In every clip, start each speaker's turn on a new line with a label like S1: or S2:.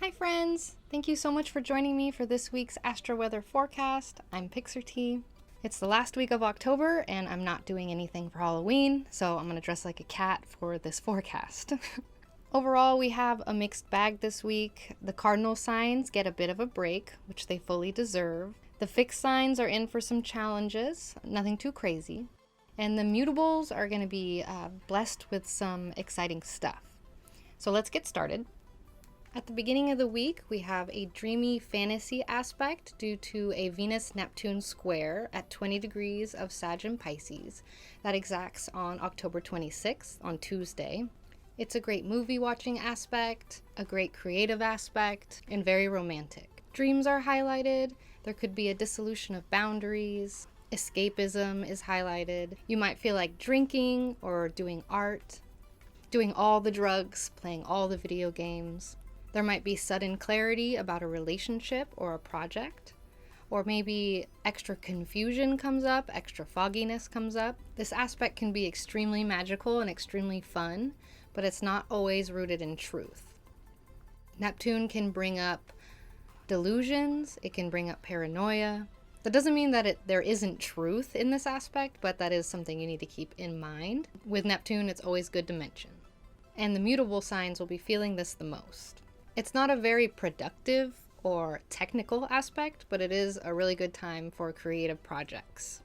S1: Hi friends! Thank you so much for joining me for this week's Astro Weather Forecast. I'm Pixar T. It's the last week of October and I'm not doing anything for Halloween, so I'm going to dress like a cat for this forecast. Overall, we have a mixed bag this week. The cardinal signs get a bit of a break, which they fully deserve. The fixed signs are in for some challenges, nothing too crazy. And the mutables are going to be blessed with some exciting stuff. So let's get started. At the beginning of the week, we have a dreamy fantasy aspect due to a Venus-Neptune square at 20 degrees of Sag and Pisces that exacts on October 26th, on Tuesday. It's a great movie watching aspect, a great creative aspect, and very romantic. Dreams are highlighted, there could be a dissolution of boundaries, escapism is highlighted, you might feel like drinking or doing art, doing all the drugs, playing all the video games. There might be sudden clarity about a relationship or a project, or maybe extra confusion comes up, extra fogginess comes up. This aspect can be extremely magical and extremely fun, but it's not always rooted in truth. Neptune can bring up delusions, it can bring up paranoia. That doesn't mean that there isn't truth in this aspect, but that is something you need to keep in mind. With Neptune, it's always good to mention. And the mutable signs will be feeling this the most. It's not a very productive or technical aspect, but it is a really good time for creative projects.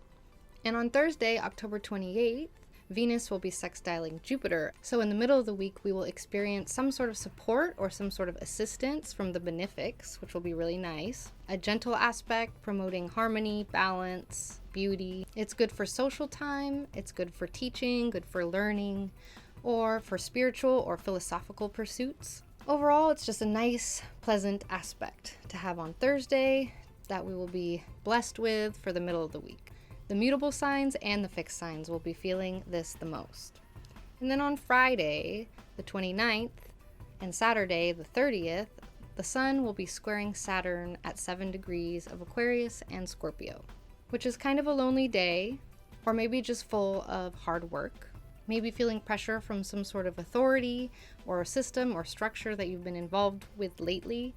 S1: And on Thursday, October 28th, Venus will be sextiling Jupiter. So in the middle of the week, we will experience some sort of support or some sort of assistance from the benefics, which will be really nice. A gentle aspect promoting harmony, balance, beauty. It's good for social time, it's good for teaching, good for learning, or for spiritual or philosophical pursuits. Overall, it's just a nice, pleasant aspect to have on Thursday that we will be blessed with for the middle of the week. The mutable signs and the fixed signs will be feeling this the most. And then on Friday, the 29th, and Saturday, the 30th, the Sun will be squaring Saturn at 7 degrees of Aquarius and Scorpio, which is kind of a lonely day, or maybe just full of hard work. Maybe feeling pressure from some sort of authority or system or structure that you've been involved with lately.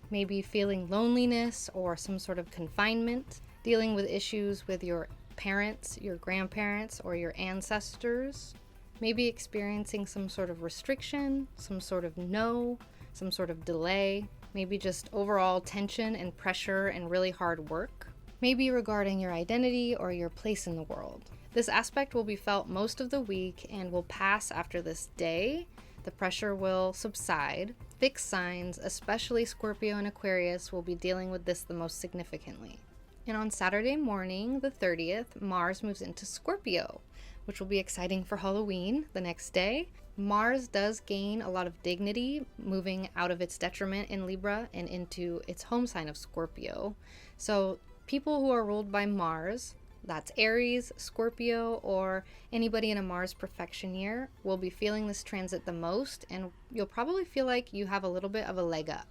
S1: Maybe feeling loneliness or some sort of confinement. Dealing with issues with your parents, your grandparents, or your ancestors. Maybe experiencing some sort of restriction, some sort of no, some sort of delay. Maybe just overall tension and pressure and really hard work. Maybe regarding your identity or your place in the world. This aspect will be felt most of the week and will pass after this day. The pressure will subside. Fixed signs, especially Scorpio and Aquarius, will be dealing with this the most significantly. And on Saturday morning, the 30th, Mars moves into Scorpio, which will be exciting for Halloween the next day. Mars does gain a lot of dignity, moving out of its detriment in Libra and into its home sign of Scorpio. So people who are ruled by Mars, that's Aries, Scorpio, or anybody in a Mars perfection year, will be feeling this transit the most, and you'll probably feel like you have a little bit of a leg up.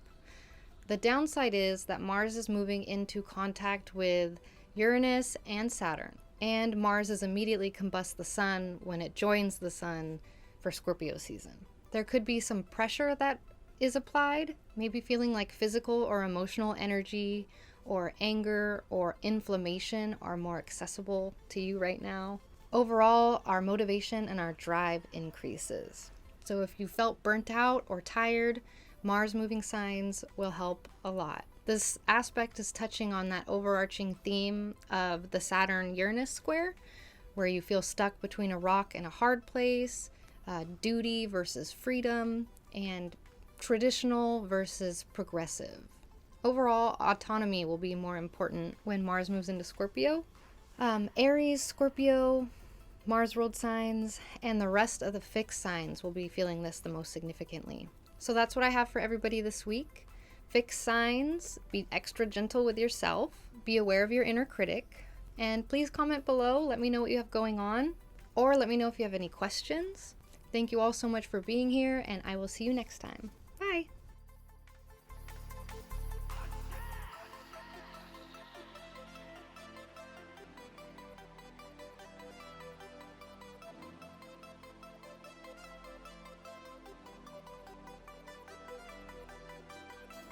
S1: The downside is that Mars is moving into contact with Uranus and Saturn, and Mars is immediately combust the Sun when it joins the Sun for Scorpio season. There could be some pressure that is applied, maybe feeling like physical or emotional energy or anger or inflammation are more accessible to you right now. Overall, our motivation and our drive increases. So if you felt burnt out or tired, Mars moving signs will help a lot. This aspect is touching on that overarching theme of the Saturn-Uranus square, where you feel stuck between a rock and a hard place, duty versus freedom, and traditional versus progressive. Overall, autonomy will be more important when Mars moves into Scorpio. Aries, Scorpio, Mars ruled signs, and the rest of the fixed signs will be feeling this the most significantly. So that's what I have for everybody this week. Fixed signs, be extra gentle with yourself, be aware of your inner critic, and please comment below, let me know what you have going on, or let me know if you have any questions. Thank you all so much for being here, and I will see you next time.